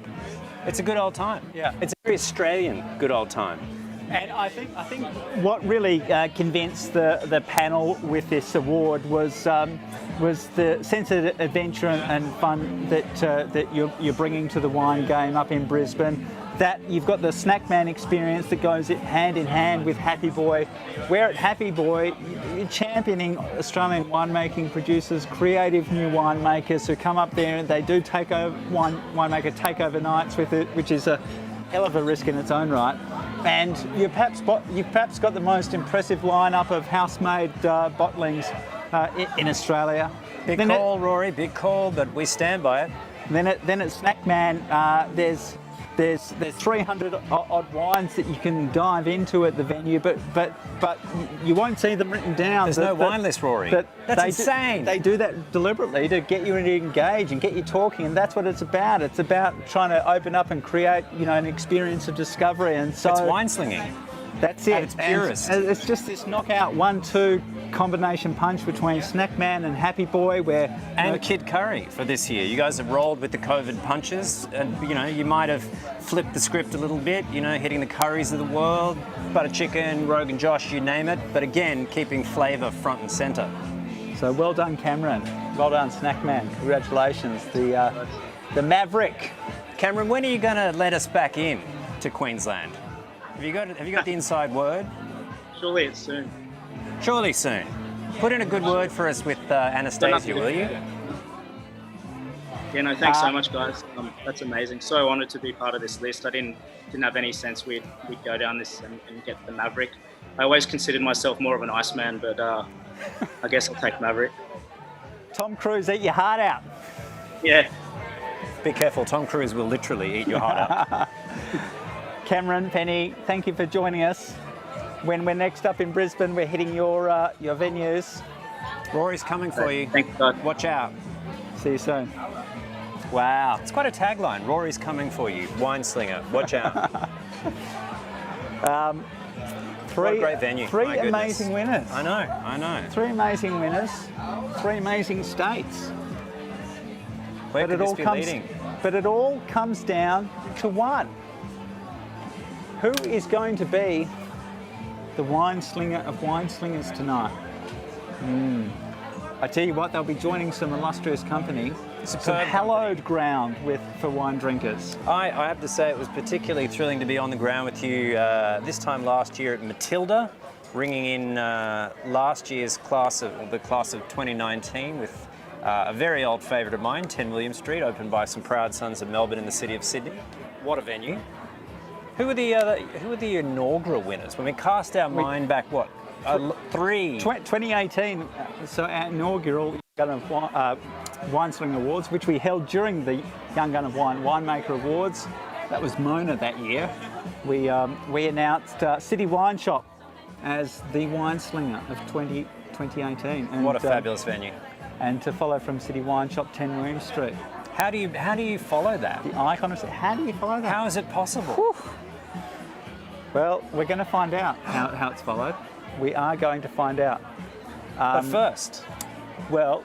It's a good old time. Yeah. It's a very Australian good old time. And I think what really convinced the panel with this award was the sense of adventure and fun that you're bringing to the wine game up in Brisbane. That you've got the Snack Man experience that goes hand in hand with Happy Boy. Where at Happy Boy, you're championing Australian winemaking producers, creative new winemakers who come up there and they do take over winemaker takeover nights with it, which is a hell of a risk in its own right. And you've perhaps got the most impressive lineup of house-made bottlings in Australia. Big call, Rory, big call, but we stand by it. Then at Snack Man, there's 300 odd wines that you can dive into at the venue, but you won't see them written down. There's no wine list, Rory. That's insane. They do that deliberately to get you to engage and get you talking, and that's what it's about. It's about trying to open up and create, an experience of discovery. And so it's wine slinging. That's it. At its purest. And it's just this knockout 1-2 combination punch between Snack Man and Happy Boy, and Kid Curry for this year. You guys have rolled with the COVID punches, and you might have flipped the script a little bit, hitting the curries of the world, butter chicken, Rogan Josh, you name it. But again, keeping flavour front and centre. So well done, Cameron. Well done, Snack Man. Congratulations, the Maverick. Cameron, when are you going to let us back in to Queensland? Have you got the inside word? Surely it's soon. Surely soon. Put in a good word for us with Anastasia, will you? Yeah, no, thanks so much, guys. That's amazing. So honoured to be part of this list. I didn't have any sense we'd go down this and get the Maverick. I always considered myself more of an Iceman, but I guess I'll take Maverick. Tom Cruise, eat your heart out. Yeah. Be careful, Tom Cruise will literally eat your heart out. Cameron, Penny, thank you for joining us. When we're next up in Brisbane, we're hitting your venues. Rory's coming for you. Thanks, God. Watch out. See you soon. Wow. It's quite a tagline. Rory's coming for you. Wineslinger. Watch out. What a great venue. Three amazing winners. I know. 3 amazing winners, 3 amazing states. Where could this be leading? But it all comes down to one. Who is going to be the Wineslinger of Wineslingers tonight? I tell you what, they'll be joining some illustrious company, some hallowed ground for wine drinkers. I have to say it was particularly thrilling to be on the ground with you this time last year at Matilda, ringing in last year's class of 2019 with a very old favourite of mine, 10 William Street, opened by some proud sons of Melbourne in the city of Sydney. What a venue! Who were the inaugural winners? When we cast our mind back, what? 2018, so our inaugural Young Gun of Wineslinger Awards, which we held during the Young Gun of Wine Winemaker Awards. That was Mona that year. We announced City Wine Shop as the Wineslinger of 2018. And, what a fabulous venue! And to follow from City Wine Shop, 10 William Street. How do you follow that? The icon of how do you follow that? How is it possible? Whew. Well, we're going to find out how it's followed. We are going to find out. But first? Well,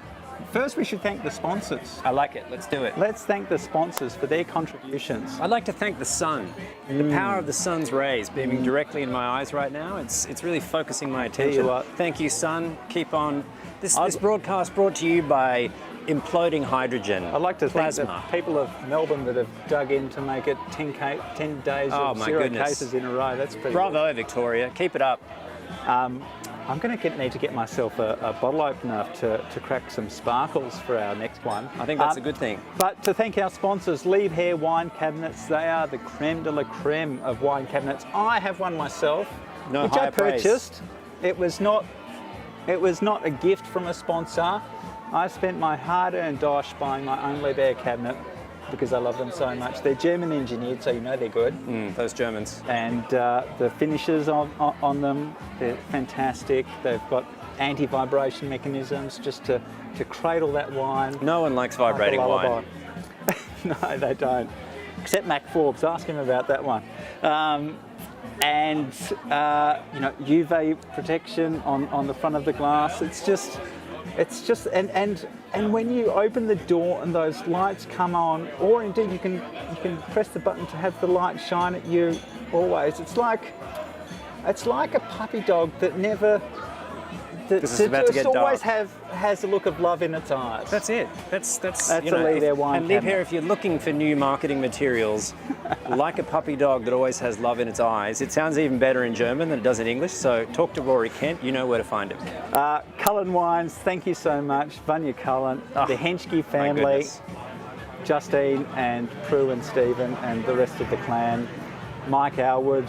first we should thank the sponsors. I like it. Let's do it. Let's thank the sponsors for their contributions. I'd like to thank the sun. The power of the sun's rays beaming directly in my eyes right now. It's really focusing my attention. Thank you, sun. Keep on. This broadcast brought to you by imploding hydrogen. I'd like to plasma. thank the people of Melbourne that have dug in to make it 10 days of zero cases in a row. That's pretty Bravo, good. Victoria. Keep it up. I'm going to need to get myself a bottle opener to crack some sparkles for our next one. I think that's a good thing. But to thank our sponsors, Liebherr Wine Cabinets. They are the creme de la creme of wine cabinets. I have one myself, which I purchased. It was not a gift from a sponsor. I spent my hard-earned dosh buying my own Liebherr cabinet because I love them so much. They're German engineered, so you know they're good. Those Germans. And the finishes on them, they're fantastic. They've got anti-vibration mechanisms just to cradle that wine. No one likes vibrating wine. No, they don't. Except Mac Forbes. Ask him about that one. And UV protection on the front of the glass. It's just and when you open the door and those lights come on, or indeed you can press the button to have the light shine at you always. It's like a puppy dog that always has a look of love in its eyes. That's it. That's a Liebherr wine And Liebherr, if you're looking for new marketing materials, like a puppy dog that always has love in its eyes, it sounds even better in German than it does in English. So talk to Rory Kent. You know where to find him. Cullen Wines, thank you so much. Vanya Cullen, the Henschke family, Justine and Prue and Stephen and the rest of the clan, Mike Alwood,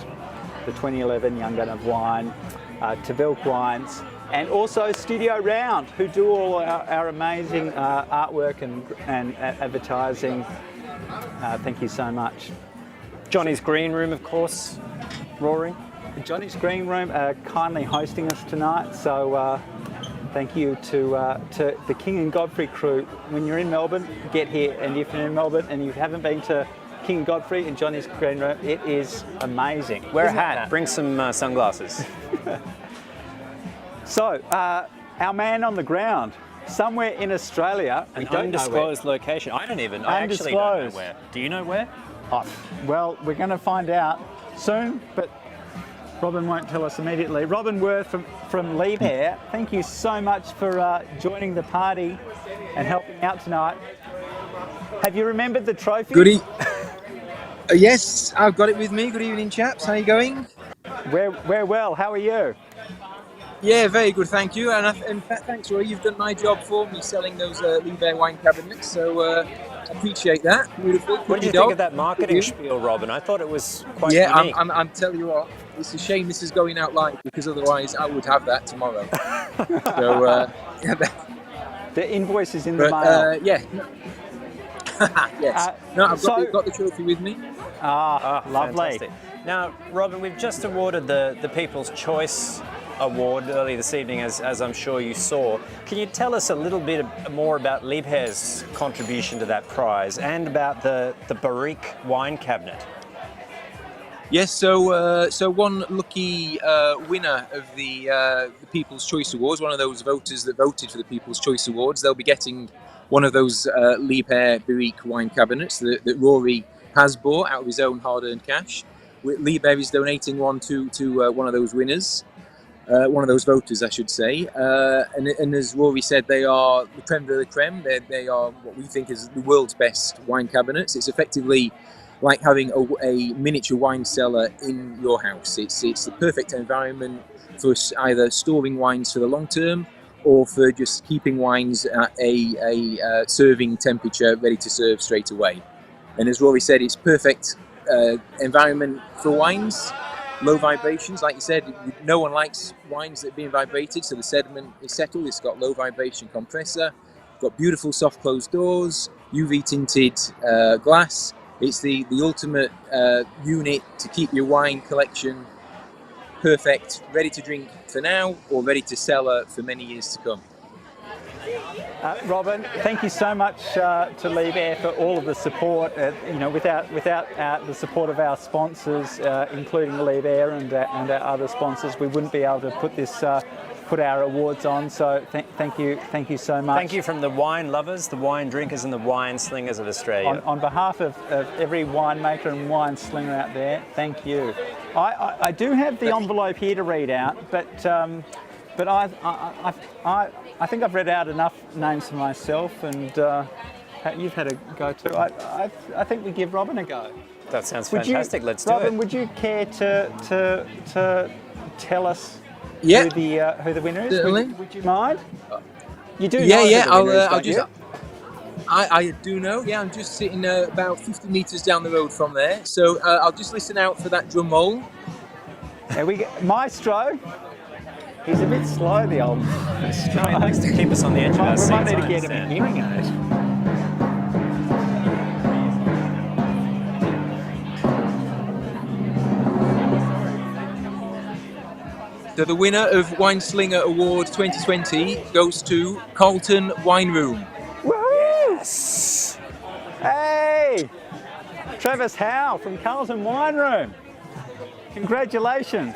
the 2011 Young Gun of Wine, TAHBILK Wines, and also Studio Round, who do all our amazing artwork and advertising. Thank you so much. Johnny's Green Room, of course, Rory. Johnny's Green Room kindly hosting us tonight, so thank you to the King and Godfrey crew. When you're in Melbourne, get here, and if you're in Melbourne and you haven't been to King and Godfrey and Johnny's Green Room, it is amazing. Wear a hat, bring some sunglasses. So, our man on the ground, somewhere in Australia. An undisclosed location. I actually don't know where. Do you know where? Oh, well, we're going to find out soon, but Robin won't tell us immediately. Robin Worth from Liebherr, thank you so much for joining the party and helping out tonight. Have you remembered the trophy? Goody. Yes, I've got it with me. Good evening, chaps. How are you going? We're well. How are you? Yeah, very good, thank you. And in fact, thanks, Roy. You've done my job for me selling those Liebherr wine cabinets, so I appreciate that. Beautiful. What did you think of that marketing spiel, Robin? I thought it was quite unique. Yeah, I'm telling you what, it's a shame this is going out live because otherwise I would have that tomorrow. So, the invoice is in the mail. Yeah. Yes. No, I've got the trophy with me. Lovely. Fantastic. Now, Robin, we've just awarded the People's Choice Award earlier this evening, as I'm sure you saw. Can you tell us a little bit more about Liebherr's contribution to that prize and about the BROADSHEET wine cabinet? Yes, so one lucky winner of the People's Choice Awards, one of those voters that voted for the People's Choice Awards, they'll be getting one of those PURBRICK wine cabinets that Rory has bought out of his own hard-earned cash. Liebherr is donating one to one of those winners, one of those voters, I should say. And as Rory said, they are the creme de la creme. They are what we think is the world's best wine cabinets. It's effectively like having a miniature wine cellar in your house. It's the perfect environment for either storing wines for the long term or for just keeping wines at a serving temperature, ready to serve straight away. And as Rory said, it's perfect environment for wines, low vibrations. Like you said, no one likes wines that are being vibrated, so the sediment is settled. It's got low vibration compressor, got beautiful soft closed doors, UV tinted glass. It's the ultimate unit to keep your wine collection perfect, ready to drink for now or ready to cellar for many years to come. Robin, thank you so much to Liebherr for all of the support. Without the support of our sponsors, including Liebherr and our other sponsors, we wouldn't be able to put our awards on. So thank you so much. Thank you from the wine lovers, the wine drinkers, and the wine slingers of Australia. On behalf of every winemaker and wine slinger out there, thank you. I do have the envelope here to read out, but I think I've read out enough names for myself, and you've had a go too. I think we give Robin a go. That sounds fantastic. Let's do it. Robin, would you care to tell us who the winner is? Would you mind? You do know who the winner is, don't you? I do know. Yeah, I'm just sitting about 50 metres down the road from there, so I'll just listen out for that drum roll. There we go, Maestro. He's a bit slow, the old Maestro. He likes to keep us on the edge of our seats. We might need to get him a hearing aid. So the winner of Wineslinger Award 2020 goes to Carlton Wine Room. Woohoo! Yes! Hey! Travis Howe from Carlton Wine Room. Congratulations.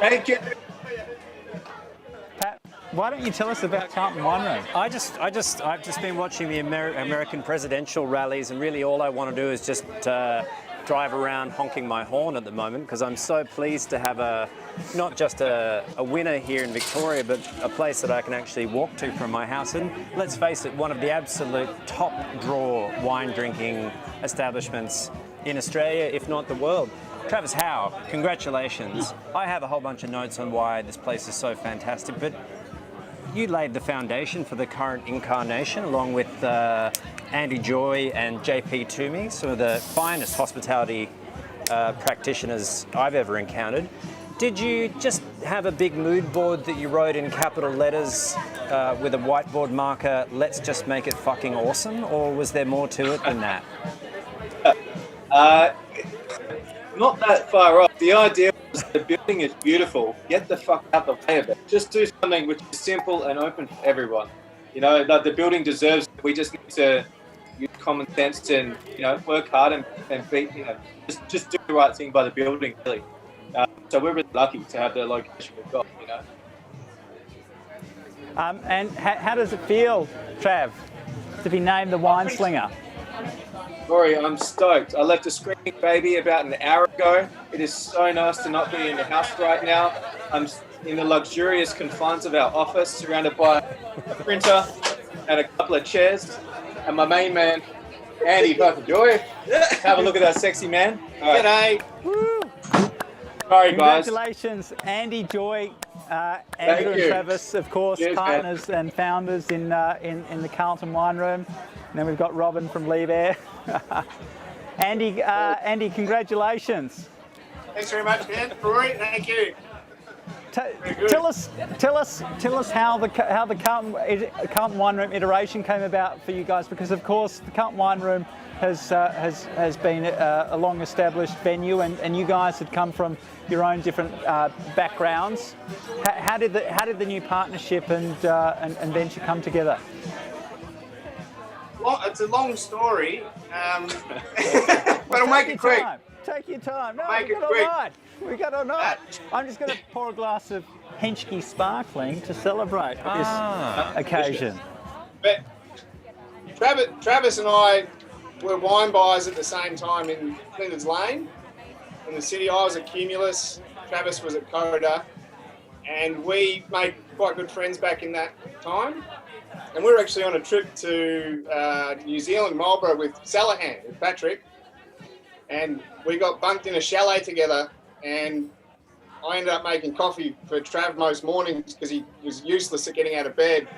Thank you. Pat, why don't you tell us about Carlton Wine Room? I've just been watching the American presidential rallies, and really all I want to do is just drive around honking my horn at the moment, because I'm so pleased to have not just a winner here in Victoria, but a place that I can actually walk to from my house. And let's face it, one of the absolute top draw wine drinking establishments in Australia, if not the world. Travis Howe, congratulations. I have a whole bunch of notes on why this place is so fantastic, but you laid the foundation for the current incarnation, along with Andy Joy and JP Toomey, some of the finest hospitality practitioners I've ever encountered. Did you just have a big mood board that you wrote in capital letters with a whiteboard marker, "Let's just make it fucking awesome," or was there more to it than that? Not that far off. The idea was the building is beautiful. Get the fuck out the way of it. Just do something which is simple and open for everyone. You know, like the building deserves it. We just need to use common sense and, work hard and be, just do the right thing by the building, really. So we're really lucky to have the location we've got, And how does it feel, Trav, to be named the Wineslinger? Rory, I'm stoked. I left a screaming baby about an hour ago. It is so nice to not be in the house right now. I'm in the luxurious confines of our office, surrounded by a printer and a couple of chairs. And my main man, Andy fucking Joy. Have a look at that sexy man. G'day. Woo. Sorry, guys. Congratulations, Andy Joy, Andrew and Travis, of course, partners and founders in the Carlton Wine Room. And then we've got Robin from Liebherr. Andy, congratulations. Thanks very much, man. Rory, thank you. Tell us how the Carlton Wine Room iteration came about for you guys, because of course the Carlton Wine Room has been a long-established venue, and you guys had come from your own different backgrounds. How did the new partnership and venture come together? Well, it's a long story, but I'll make it quick. Take your time. No, Make we it got all quick. night. We got all night. I'm just going to pour a glass of Henschke Sparkling to celebrate this occasion. But Travis and I were wine buyers at the same time in Flinders Lane in the city. I was at Cumulus, Travis was at Coda, and we made quite good friends back in that time. And we were actually on a trip to New Zealand, Marlborough with Salahan, with Patrick, and we got bunked in a chalet together, and I ended up making coffee for Trav most mornings because he was useless at getting out of bed.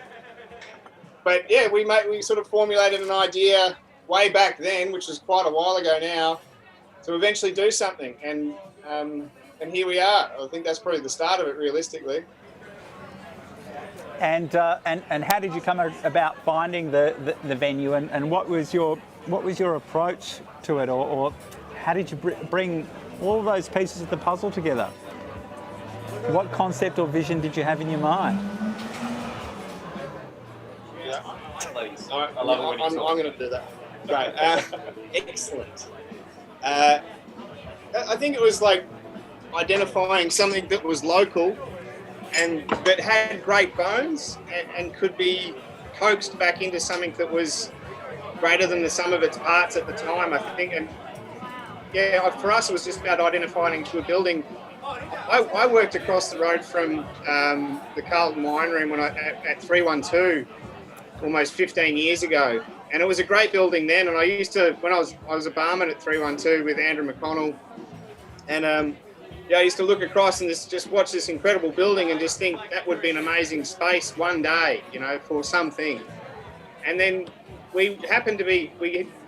But yeah, we sort of formulated an idea way back then, which was quite a while ago now, to eventually do something. And here we are. I think that's probably the start of it, realistically. And how did you come about finding the venue, and what was your approach to it, or how did you bring all those pieces of the puzzle together? What concept or vision did you have in your mind? Yeah. I love it when you talk. I'm going to do that. Great. Excellent. I think it was like identifying something that was local and that had great bones and could be coaxed back into something that was greater than the sum of its parts at the time, I think. And yeah, for us, it was just about identifying into a building. I worked across the road from the Carlton Wine Room at 312 almost 15 years ago, and it was a great building then. And I used to, when I was a barman at 312 with Andrew McConnell, and yeah, I used to look across and just watch this incredible building and just think that would be an amazing space one day, you know, for something. And then we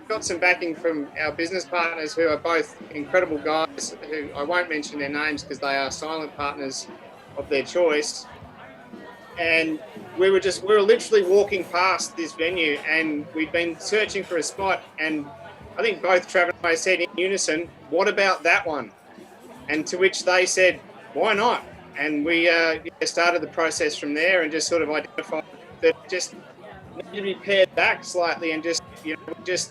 got some backing from our business partners, who are both incredible guys, who I won't mention their names because they are silent partners of their choice. And we were literally walking past this venue, and we'd been searching for a spot, and I think both Trevor and I said in unison, "What about that one?" And to which they said, "Why not?" And we started the process from there, and just sort of identified that just needed to be pared back slightly, and just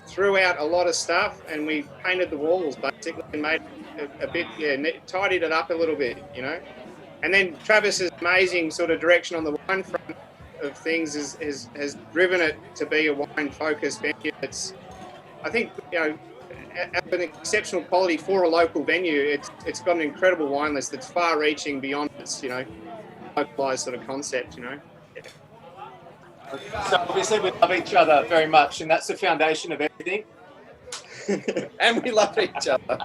threw out a lot of stuff, and we painted the walls basically and made a bit, tidied it up a little bit, you know. And then Travis's amazing sort of direction on the wine front of things has driven it to be a wine-focused venue. I think, you know, at an exceptional quality for a local venue. It's got an incredible wine list that's far-reaching beyond its, you know, localised sort of concept, you know. So obviously we love each other very much, and that's the foundation of everything. And we love each other.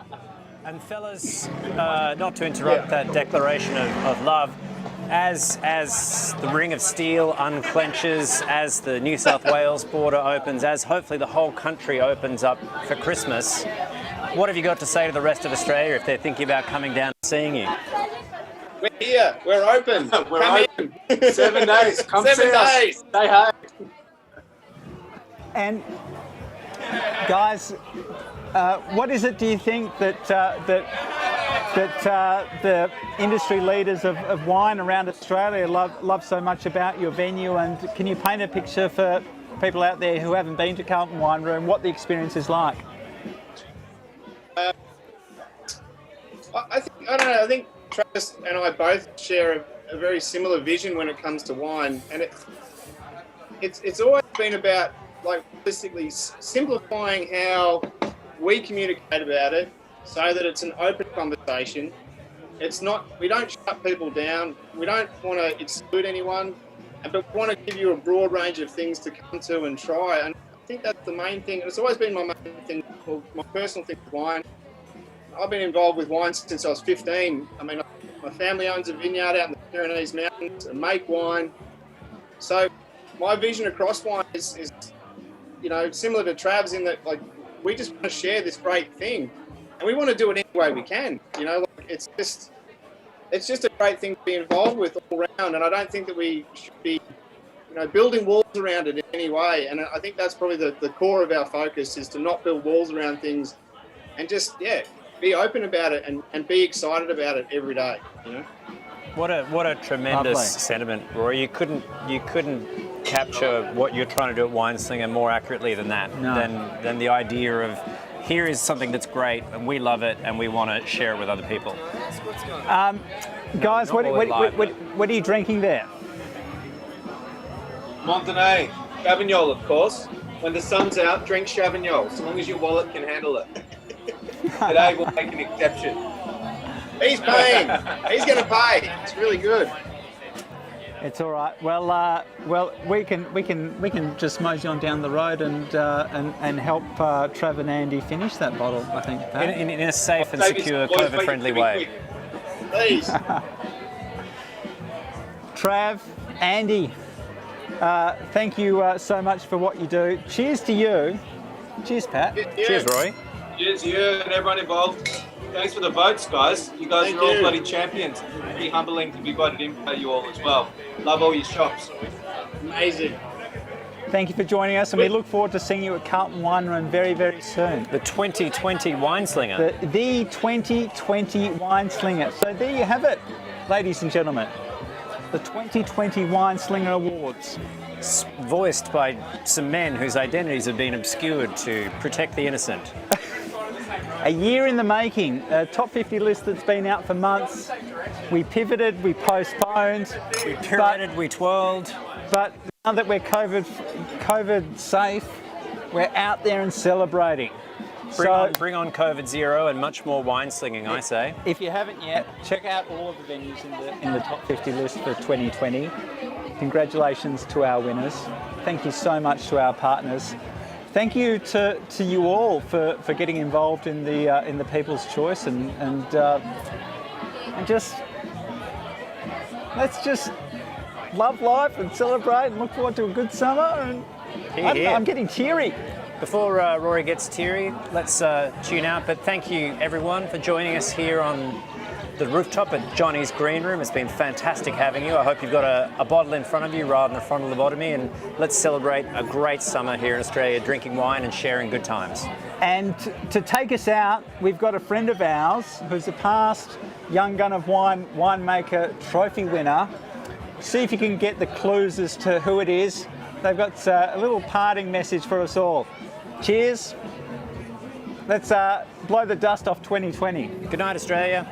And fellas, not to interrupt that declaration of love, as the Ring of Steel unclenches, as the New South Wales border opens, as hopefully the whole country opens up for Christmas, what have you got to say to the rest of Australia if they're thinking about coming down and seeing you? We're here. We're open. We're open. 7 days. Come 7 see us. days. Say hi. And guys, what is it, do you think, that the industry leaders of wine around Australia love so much about your venue? And can you paint a picture for people out there who haven't been to Carlton Wine Room, what the experience is like? I think Travis and I both share a very similar vision when it comes to wine, and it's always been about, like, realistically simplifying how we communicate about it so that it's an open conversation. It's not, we don't shut people down, we don't want to exclude anyone, but we want to give you a broad range of things to come to and try. And I think that's the main thing. It's always been my main thing, my personal thing with wine. I've been involved with wine since I was 15. I mean, my family owns a vineyard out in the Pyrenees Mountains and make wine. So my vision across wine is you know, similar to Trav's in that, like, we just want to share this great thing, and we want to do it any way we can. You know, like, it's just a great thing to be involved with all around, and I don't think that we should be, you know, building walls around it in any way. And I think that's probably the core of our focus, is to not build walls around things, and just be open about it and be excited about it every day. You know. What a tremendous sentiment, Rory. You couldn't capture what you're trying to do at Wineslinger more accurately than that. No. Than the idea of here is something that's great, and we love it, and we want to share it with other people. Guys, what are you drinking there? Montenay, Chavignol, of course. When the sun's out, drink Chavignol, so long as your wallet can handle it. Today we'll make an exception. He's paying. He's going to pay. It's really good. It's all right. Well, we can just mosey on down the road and help Trav and Andy finish that bottle. I think in a safe and secure, COVID-friendly way. Please. Trav, Andy, thank you so much for what you do. Cheers to you. Cheers, Pat. Cheers, Roy. Cheers to you and everyone involved. Thanks for the votes, guys. You guys are all bloody champions. It's pretty humbling to be voted in by you all as well. Love all your shops. Amazing. Thank you for joining us, and we look forward to seeing you at Carlton Wine Room very, very soon. The 2020 Wineslinger. The 2020 Wineslinger. So there you have it, ladies and gentlemen. The 2020 Wineslinger Awards. Voiced by some men whose identities have been obscured to protect the innocent. A year in the making, a top 50 list that's been out for months. We pivoted, we postponed. We pirouetted, we twirled. But now that we're COVID safe, we're out there and celebrating. Bring on COVID zero and much more wine slinging, I say. If you haven't yet, check out all of the venues in the top 50 list for 2020. Congratulations to our winners. Thank you so much to our partners. Thank you to you all for getting involved in the People's Choice and just let's just love life and celebrate and look forward to a good summer. And I'm getting teary. Before Rory gets teary, let's tune out. But thank you everyone for joining us here on the rooftop at Johnny's Green Room. It's been fantastic having you. I hope you've got a bottle in front of you rather than a frontal lobotomy, and let's celebrate a great summer here in Australia, drinking wine and sharing good times. And to take us out, we've got a friend of ours who's a past Young Gun of Wine winemaker trophy winner. See if you can get the clues as to who it is. They've got a little parting message for us all. Cheers. Let's blow the dust off 2020. Good night, Australia.